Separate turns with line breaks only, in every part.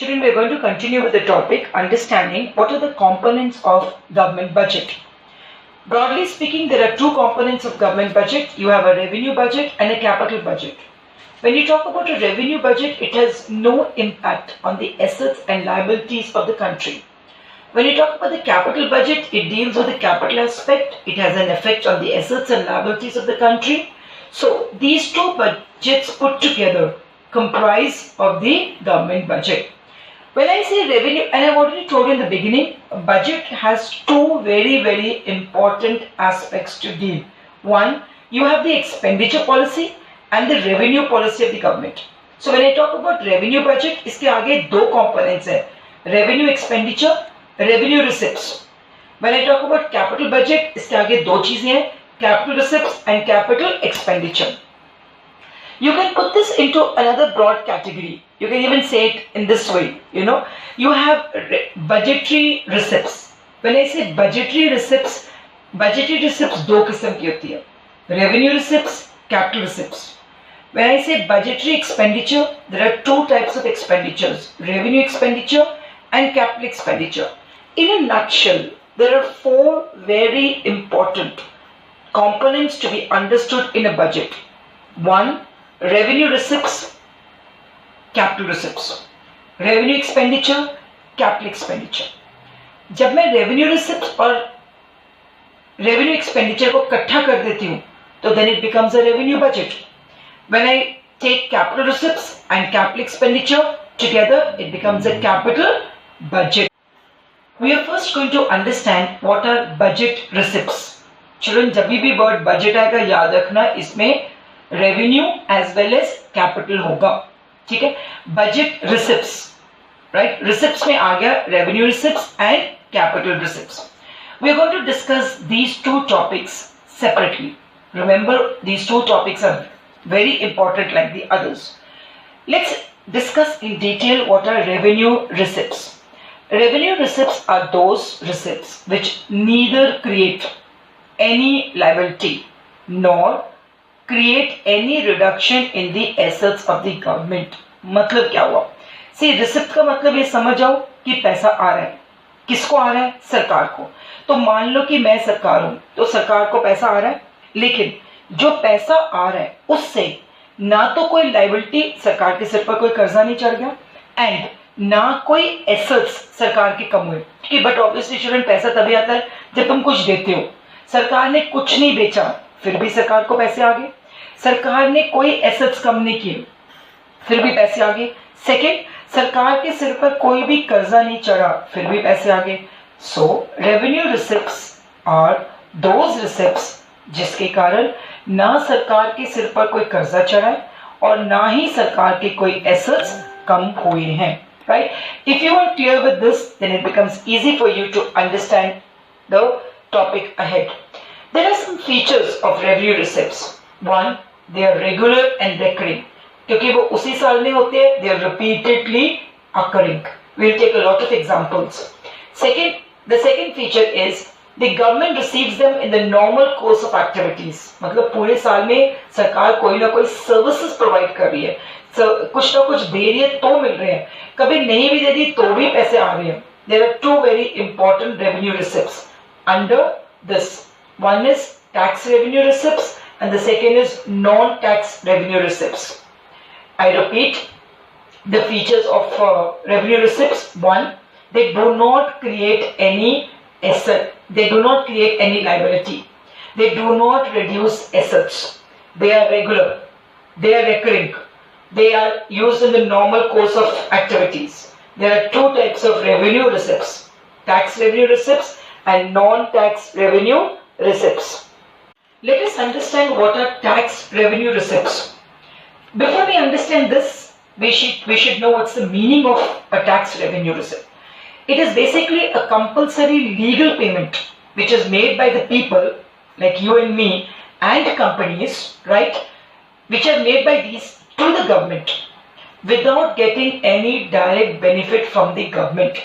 Children, we are going to continue with the topic understanding what are the components of government budget. Broadly speaking, there are two components of government budget. You have a revenue budget and a capital budget. When you talk about a revenue budget, it has no impact on the assets and liabilities of the country. When you talk about the capital budget, it deals with the capital aspect. It has an effect on the assets and liabilities of the country. So these two budgets put together comprise of the government budget. When I say revenue, and I've already told you in the beginning, a budget has two very important aspects to deal. One, you have the expenditure policy and the revenue policy of the government. So when I talk about revenue budget, इसके आगे दो components हैं, revenue expenditure, revenue receipts. When I talk about capital budget, इसके आगे दो चीजें हैं, capital receipts and capital expenditure. You can put this into another broad category. You can even say it in this way, you have budgetary receipts. When I say budgetary receipts दो किस्म की होती है, revenue receipts, capital receipts. When I say budgetary expenditure, there are two types of expenditures, revenue expenditure and capital expenditure. In a nutshell, there are four very important components to be understood in a budget. One, revenue receipts, capital receipts. Revenue expenditure, capital expenditure. जब मैं revenue receipts और revenue expenditure को इकट्ठा कर देती हूँ, तो then it becomes a revenue budget. When I take capital receipts and capital expenditure together, it becomes a capital budget. We are first going to understand what are budget receipts. Children, जब भी word budget आएगा याद रखना, इसमें revenue as well as capital होगा, ठीक है? Budget receipts, right? Receipts में आ गया revenue receipts and capital receipts. We are going to discuss these two topics separately. Remember, these two topics are very important like the others. Let's discuss in detail what are revenue receipts. Revenue receipts are those receipts which neither create any liability nor create any reduction in the assets of the government. मतलब क्या हुआ? See, receipt का मतलब ये समझ जाओ कि पैसा आ रहा है. किसको आ रहा है? सरकार को. तो मान लो कि मैं सरकार हूं, तो सरकार को पैसा आ रहा है, लेकिन जो पैसा आ रहा है उससे ना तो कोई लाइबिलिटी, सरकार के सिर पर कोई कर्जा नहीं चढ़ गया, एंड ना कोई एसेट्स सरकार के कम हुए. कि बट ऑब्वियसली स्टूडेंट, पैसा तभी आता है जब तुम कुछ देते हो. सरकार ने कुछ नहीं बेचा, फिर भी सरकार को पैसे आ गए. सरकार ने कोई एसेट्स कम नहीं किए, फिर भी पैसे आ गए. सेकेंड, सरकार के सिर पर कोई भी कर्जा नहीं चढ़ा, फिर भी पैसे आ गए. So revenue receipts are those receipts जिसके कारण ना सरकार के सिर पर कोई कर्जा चढ़ा है और ना ही सरकार के कोई एसेट्स कम हुए हैं. Right? If you are clear with this, then it becomes easy for you to understand the topic ahead. There are some features of revenue receipts. One, they are regular and recurring, क्योंकि वो उसी साल में होते हैं. they are repeatedly occurring. We'll take a lot of examples. Second, the second feature is the government receives them in the normal course of activities. मतलब पूरे साल में सरकार कोई ना कोई सर्विसेज प्रोवाइड कर रही है, कुछ ना कुछ दे रही है तो मिल रहे हैं, कभी नहीं भी दे दी तो भी पैसे आ रहे हैं. There are two very important revenue receipts under this. One is tax revenue receipts and the second is non-tax revenue receipts. I repeat the features of revenue receipts. One, they do not create any asset, they do not create any liability, they do not reduce assets, they are regular, they are recurring, they are used in the normal course of activities. There are two types of revenue receipts, tax revenue receipts and non-tax revenue receipts. Let us understand what are tax revenue receipts. Before we understand this, we should know what's the meaning of a tax revenue receipt. It is basically a compulsory legal payment which is made by the people like you and me and companies, right, which are made by these to the government without getting any direct benefit from the government.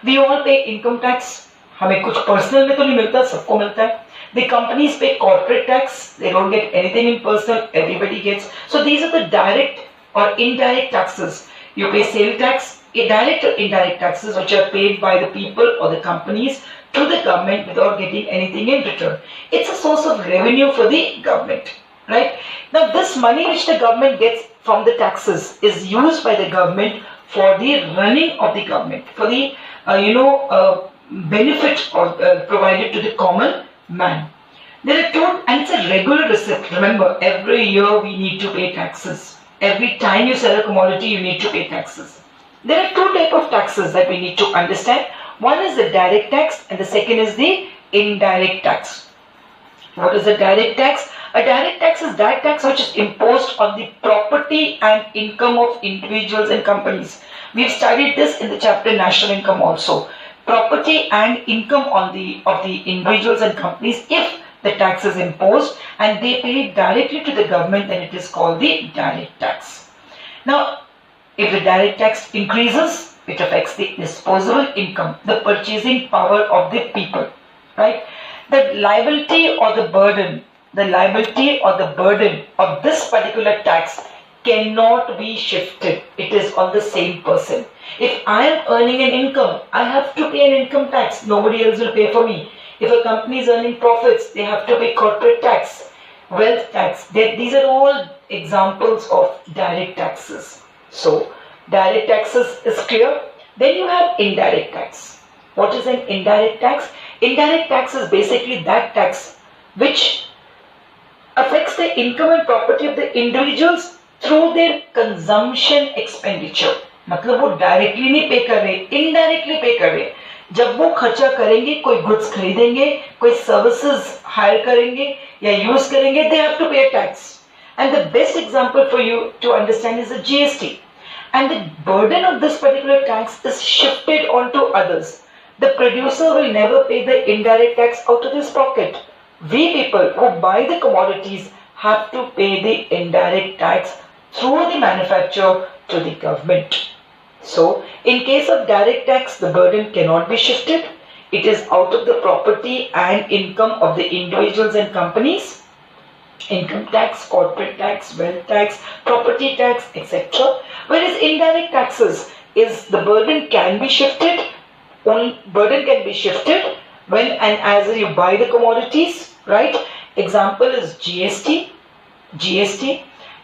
We all pay income tax. हमें कुछ personal में तो नहीं मिलता, सबको मिलता है. The companies pay corporate tax, they don't get anything in personal, everybody gets. So these are the direct or indirect taxes You pay sale tax, direct or indirect taxes which are paid by the people or the companies to the government without getting anything in return. It's a source of revenue for the government, right? Now this money which the government gets from the taxes is used by the government for the running of the government, for the benefit or provided to the common man. There are two, and it's a regular receipt. Remember, every year we need to pay taxes. Every time you sell a commodity, you need to pay taxes. There are two types of taxes that we need to understand. One is the direct tax and the second is the indirect tax. What is a direct tax? A direct tax is that tax which is imposed on the property and income of individuals and companies. We've studied this in the chapter National Income also. Property and income of the individuals and companies, if the tax is imposed and they pay it directly to the government, then it is called the direct tax. Now, if the direct tax increases, it affects the disposable income, the purchasing power of the people, right? The liability or the burden of this particular tax cannot be shifted. It is on the same person. If I am earning an income, I have to pay an income tax. Nobody else will pay for me. If a company is earning profits, they have to pay corporate tax, wealth tax. These are all examples of direct taxes. So, direct taxes is clear. Then you have indirect tax. What is an indirect tax? Indirect tax is basically that tax which affects the income and property of the individuals through their consumption expenditure. मतलब वो directly नहीं पे कर रहे, indirectly पे कर रहे. जब वो खर्चा करेंगे, कोई गुड्स खरीदेंगे, कोई सर्विसेज हायर करेंगे या यूज करेंगे, they have to pay a tax. And the best example for you to understand is the GST. And the burden of this particular tax is shifted onto others. The producer will never pay the indirect tax out of his pocket. We people who buy the commodities have to pay the indirect tax through the manufacturer to the government. So, in case of direct tax, the burden cannot be shifted. It is out of the property and income of the individuals and companies. Income tax, corporate tax, wealth tax, property tax, etc. Whereas indirect taxes is the burden can be shifted. Burden can be shifted when and as you buy the commodities, right? Example is GST.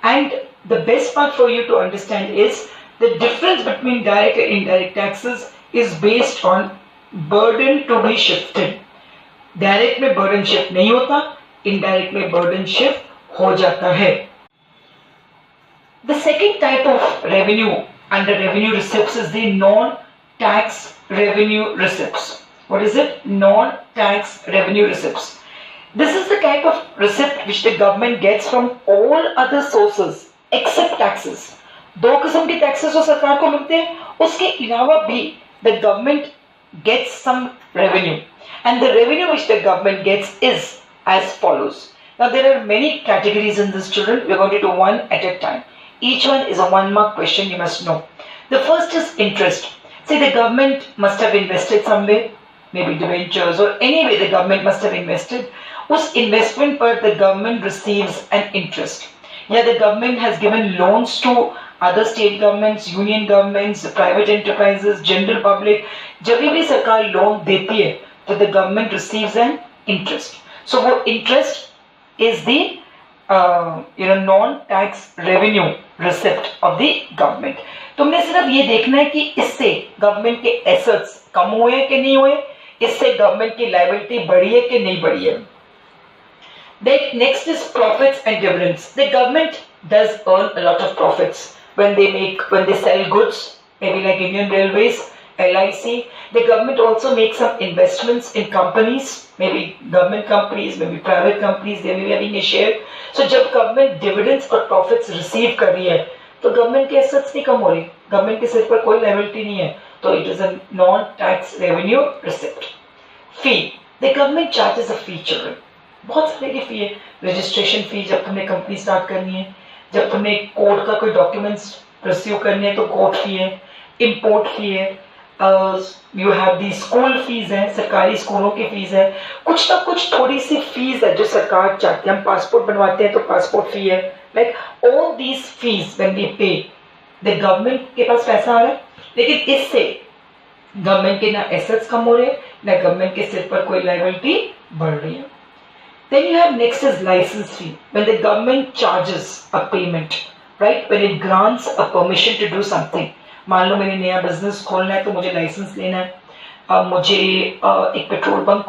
And the best part for you to understand is the difference between direct and indirect taxes is based on burden to be shifted. Direct में burden shift नहीं होता, indirect में burden shift हो जाता है. The second type of revenue under revenue receipts is the non-tax revenue receipts. What is it? Non-tax revenue receipts. This is the type of receipt which the government gets from all other sources except taxes. दो किस्म के taxes जो सरकार को मिलते हैं, उसके अलावा भी the government gets some revenue, and the revenue which the government gets is as follows. Now there are many categories in this, children. We are going to do one at a time. Each one is a 1-mark question, you must know. The first is interest. Say the government must have invested somewhere, maybe debentures or any way the government must have invested. उस investment पर the government receives an interest. Yeah, the government has given loans to other state governments, union governments, private enterprises, general public. जब भी सरकार loan देती है, तो the government receives an interest. So वो interest is the non-tax revenue receipt of the government. तुमने सिर्फ ये देखना है कि इससे गवर्नमेंट के एसेट्स कम हुए कि नहीं हुए, इससे गवर्नमेंट की लायबिलिटी बढ़ी है कि नहीं बढ़ी है. Then next is profits and dividends. The government does earn a lot of profits when they sell goods, maybe like Indian Railways, LIC. The government also makes some investments in companies, maybe government companies, maybe private companies, they may be having a share. So जब government dividends और profits receive कर रही है, तो government के assets नहीं कम हो रही, government के सिर पर कोई liability नहीं है, तो it is a non-tax revenue receipt. Fee. The government charges a fee, children. बहुत सारे की फी है. रजिस्ट्रेशन फी जब तुमने कंपनी स्टार्ट करनी है, जब तुमने कोर्ट का कोई डॉक्यूमेंट्स रिसीव करने है तो कोर्ट फी है, इंपोर्ट फी है, you have the school fees है, सरकारी स्कूलों की फीस है, कुछ ना कुछ थोड़ी सी फीस है जो सरकार चाहती है. हम पासपोर्ट बनवाते हैं तो पासपोर्ट फी है. Like all these fees when we pay, the government के पास पैसा आ रहा है, लेकिन इससे गवर्नमेंट के ना एसेट्स कम हो रहे हैं, ना गवर्नमेंट के सिर पर कोई लायबिलिटी बढ़ रही है. Then you have next is license fee. When the government charges a payment, right? When it grants a permission to do something. मान लो मैंने नया बिजनेस खोलना है तो मुझे लाइसेंस लेना है. अब मुझे एक पेट्रोल पंप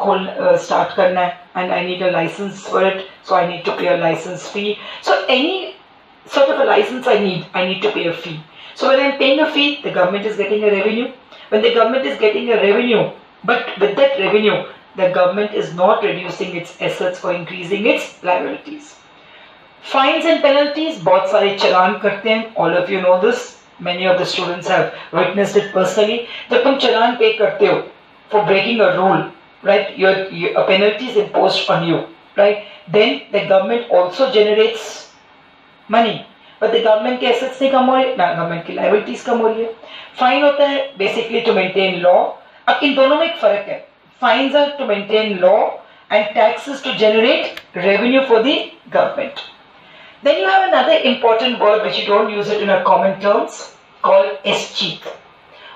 स्टार्ट करना है and I need a license for it, so I need to pay a license fee. So any sort of a license I need to pay a fee. So when I'm paying a fee, the government is getting a revenue. When the government is getting a revenue, but with that revenue, the government is not reducing its assets or increasing its liabilities. Fines and penalties, बहुत सारे चालान करते हैं. All of you know this. Many of the students have witnessed it personally. जब तुम चालान पे करते हो for breaking a rule, right? A penalty is imposed on you, right? Then the government also generates money. But the government के assets नहीं कम हो रहे, ना government की liabilities कम हो रही है. Fine होता है basically to maintain law. अब इन दोनों में एक फर्क है. Fines are to maintain law and taxes to generate revenue for the government. Then you have another important word which you don't use it in our common terms called escheat.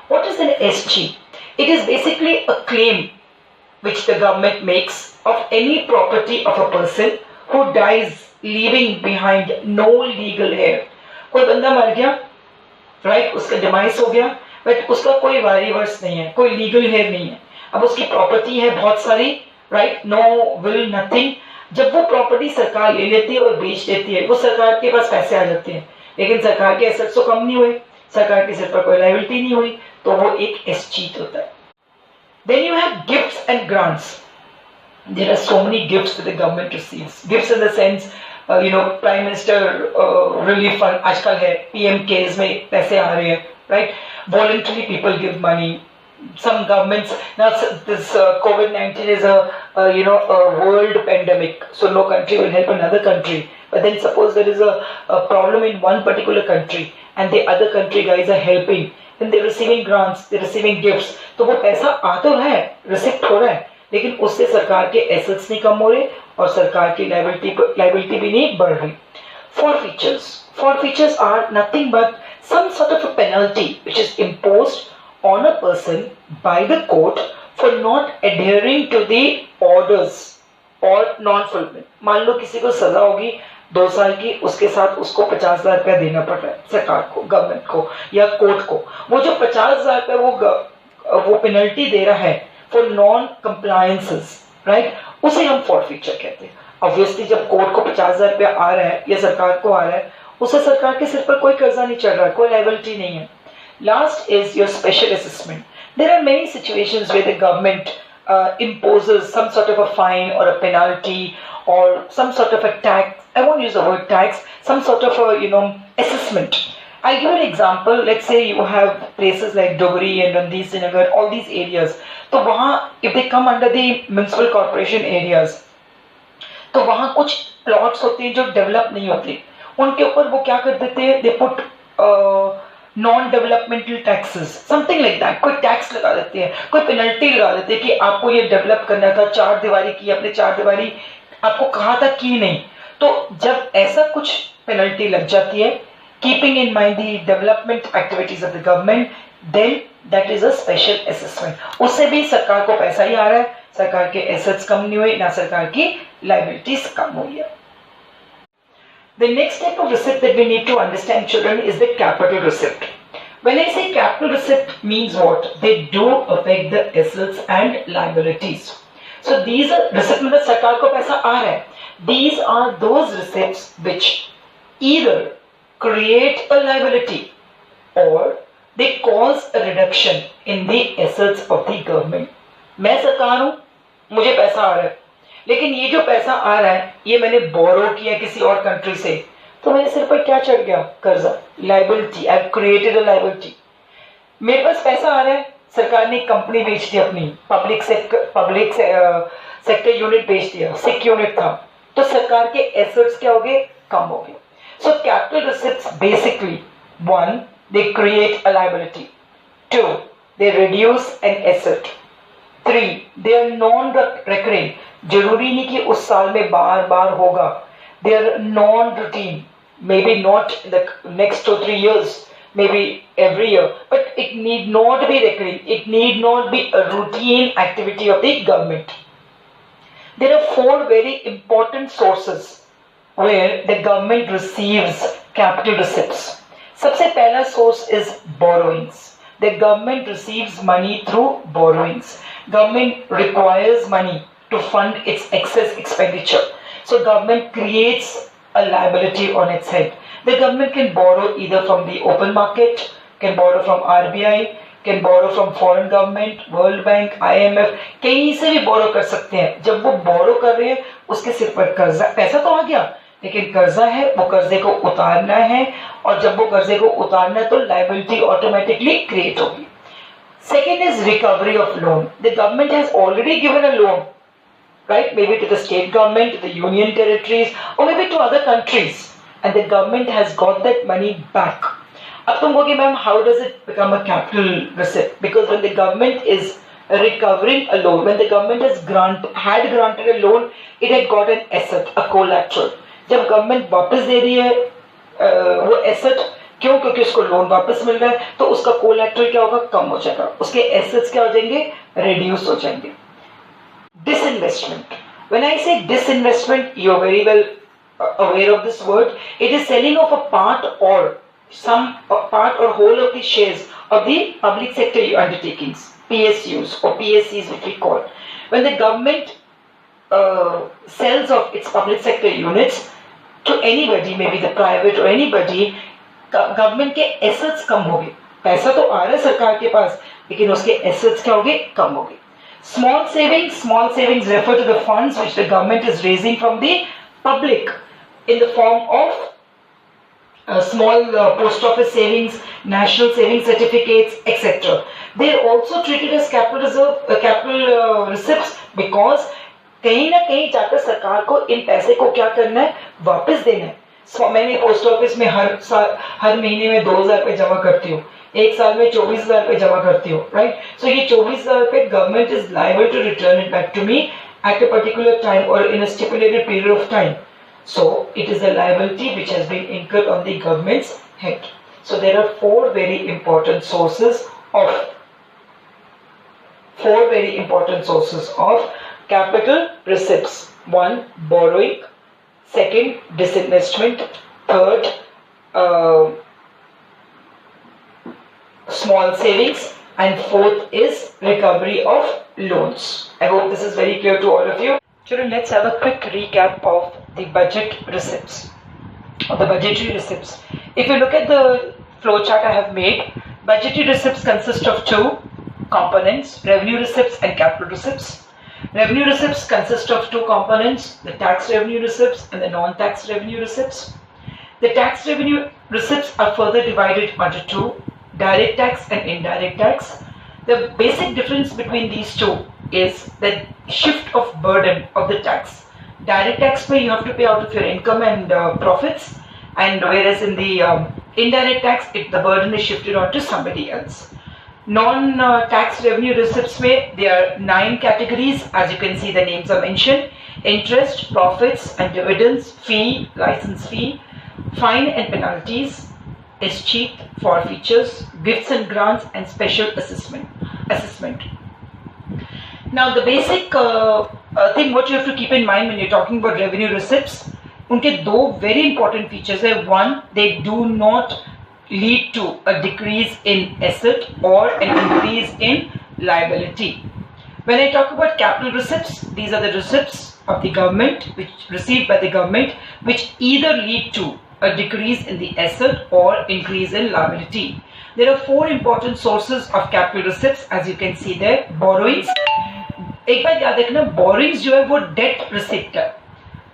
What is an escheat? It is basically a claim which the government makes of any property of a person who dies leaving behind no legal heir. कोई बंदा मर गया, right? उसका demise हो गया, but उसका कोई वारिस नहीं है, कोई लीगल हेयर नहीं है. अब उसकी प्रॉपर्टी है बहुत सारी, राइट? No will nothing. जब वो प्रॉपर्टी सरकार ले लेती है और बेच देती है, वो सरकार के पास पैसे आ जाते हैं, लेकिन सरकार के एसेट्स तो कम नहीं हुए, सरकार के सिर पर कोई लायबिलिटी नहीं हुई, तो वो एक एस्चीट होता है. Then you have gifts and grants. There are so many gifts that the government receives. Gifts in the sense prime minister relief fund आजकल है, पीएम केयर्स में पैसे आ रहे हैं, right? Voluntary people give money. Some governments now, this COVID-19 is a world pandemic, so no country will help another country. But then suppose there is a problem in one particular country and the other country guys are helping, then they're receiving grants, they're receiving gifts. तो वो पैसा आ तो रहा है, receipt हो रहा है, लेकिन उससे सरकार के एसेट्स नहीं कम हो रहे और सरकार की लायबिलिटी भी नहीं बढ़ रही. Forfeitures are nothing but some sort of a penalty which is imposed on a person by the court for not adhering to the orders or non-fulfillment. मान लो किसी को सजा होगी 2 साल की, उसके साथ उसको 50,000 रुपया देना पड़ रहा है सरकार को, गवर्नमेंट को या कोर्ट को. वो जो 50,000 रुपया वो पेनल्टी दे रहा है फॉर नॉन कंप्लायंसेस, राइट? उसे हम फॉरफीचर कहते हैं. ऑब्वियसली जब कोर्ट को 50,000 रुपया आ रहा है या सरकार को आ रहा है, उसे सरकार के सिर पर कोई कर्जा नहीं चढ़ रहा है, कोई लायबिलिटी नहीं है. Last is your special assessment. There are many situations where the government imposes some sort of a fine or a penalty or some sort of a tax. I won't use the word tax. Some sort of a assessment. I'll give an example. Let's say you have places like Dogri and Randhir Sinagar, all these areas. तो वहाँ if they come under the municipal corporation areas, तो वहाँ कुछ plots होते हैं जो develop नहीं होते. उनके ऊपर वो क्या कर देते हैं? They put non developmental taxes, something like that. कोई टैक्स लगा देते हैं, कोई पेनल्टी लगा देते हैं कि आपको ये डेवलप करना था, 4 दीवारी की, अपने 4 दीवारी आपको कहा था की नहीं. तो जब ऐसा कुछ पेनल्टी लग जाती है, keeping in mind the development activities of the government, then that is a special assessment. उससे भी सरकार को पैसा ही आ रहा है, सरकार के एसेट्स कम नहीं हुए, ना सरकार की लायबिलिटीज कम हुई है. The next type of receipt that we need to understand, children, is the capital receipt. When I say capital receipt means what? They do affect the assets and liabilities. So these are receipt में सरकार को पैसा आ रहा है. These are those receipts which either create a liability or they cause a reduction in the assets of the government. मैं सरकार हूँ, मुझे पैसा आ रहा है, लेकिन ये जो पैसा आ रहा है ये मैंने बोरो किया किसी और कंट्री से, तो मेरे सिर पर क्या चढ़ गया? कर्जा, liability. I have created a liability. मेरे पास पैसा आ रहा है, सरकार ने कंपनी बेच दी अपनी, पब्लिक सेक्टर यूनिट बेच दिया, सिक यूनिट था, तो सरकार के एसेट्स क्या हो गए? कम हो गए. So capital receipts basically 1 they create a liability, 2 they reduce an asset, 3 they are non recurring. जरूरी नहीं कि उस साल में बार बार होगा. They are non routine, maybe not in the next 2-3 years. maybe every year, but it need not be recurring. It need not be a routine activity of the government. There are four very important sources where the government receives capital receipts. सबसे पहला source is borrowings. The government receives money through borrowings. Government requires money to fund its excess expenditure. So government creates a liability on its head. The government can borrow either from the open market, can borrow from RBI, can borrow from foreign government, World Bank, IMF, कहीं से भी borrow कर सकते हैं. जब वो borrow कर रहे हैं, उसके सिर पर कर्जा, पैसा तो आ गया, लेकिन कर्जा है, वो कर्जे को उतारना है, और जब वो कर्जे को उतारना है तो liability automatically create होगी. Second is recovery of loan. The government has already given a loan, right? Maybe to the state government, to the union territories, or maybe to other countries. And the government has got that money back. अब तुम कहोगे ma'am, how does it become a capital receipt? Because when the government is recovering a loan, when the government had granted a loan, it had got an asset, a collateral. जब government वापस दे रही है वो asset, क्यों? क्योंकि उसको loan वापस मिल रहा है, तो उसका collateral क्या होगा? कम हो जाएगा, उसके assets क्या हो जाएंगे? Reduce हो जाएंगे. Disinvestment. When I say disinvestment, you're very well aware of this word. It is selling of a part or some part or whole of the shares of the public sector undertakings, PSUs or PSCs which we call. When the government sells off its public sector units to anybody, maybe the private or anybody, government के assets कम हो गए. पैसा तो आ रहा है सरकार के पास, लेकिन उसके assets क्या हो गए? कम हो गए. Small savings refer to the funds which the government is raising from the public in the form of small post office savings, national savings certificates, etc. They are also treated as capital receipts because कहीं ना कहीं जाकर सरकार को इन पैसे को क्या करना है? वापस देना है. मैंने पोस्ट ऑफिस में हर महीने में 2,000 रुपए जमा करती हूँ, एक साल में 24,000 रुपए जमा करती हूँ, राइट? सो ये 24,000 रुपए government is liable to return it back to me at a particular time और in a stipulated period of time. So it is a liability which has been incurred on the government's head. So there are four very important sources of capital receipts. One, borrowing. Second, disinvestment. Third, small savings. And fourth is recovery of loans. I hope this is very clear to all of you. Children, let's have a quick recap of the budget receipts or the budgetary receipts. If you look at the flow chart I have made, budgetary receipts consist of two components, revenue receipts and capital receipts. Revenue receipts consist of two components, the tax revenue receipts and the non-tax revenue receipts. The tax revenue receipts are further divided into two, direct tax and indirect tax. The basic difference between these two is the shift of burden of the tax. Direct tax pay you have to pay out of your income and profits, and whereas in the indirect tax the burden is shifted onto somebody else. Non-tax revenue receipts में there are 9 categories. As you can see, the names are mentioned: interest, profits and dividends, fee, license fee, fine and penalties, escheat, forfeitures, gifts and grants and special assessment. Now the basic thing what you have to keep in mind when you're talking about revenue receipts, उनके दो very important features है. One, they do not lead to a decrease in asset or an increase in liability. When I talk about capital receipts, these are the receipts of the government which received by the government which either lead to a decrease in the asset or increase in liability. There are 4 important sources of capital receipts as you can see there. Borrowings. एक बात याद रखना, borings जो है वो date receipt है.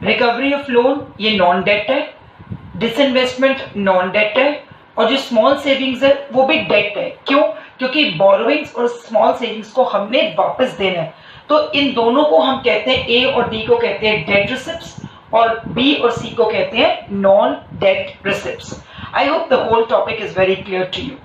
Recovery of loan ये non debt है. डिसइन्वेस्टमेंट नॉन डेट है. और जो स्मॉल सेविंग्स है वो भी डेट है. क्यों? क्योंकि बोरोइंग्स और स्मॉल सेविंग्स को हमने वापस देना है. तो इन दोनों को हम कहते हैं, ए और डी को कहते हैं डेट रिसिप्ट्स और बी और सी को कहते हैं non debt receipts. I hope the whole topic is very clear to you.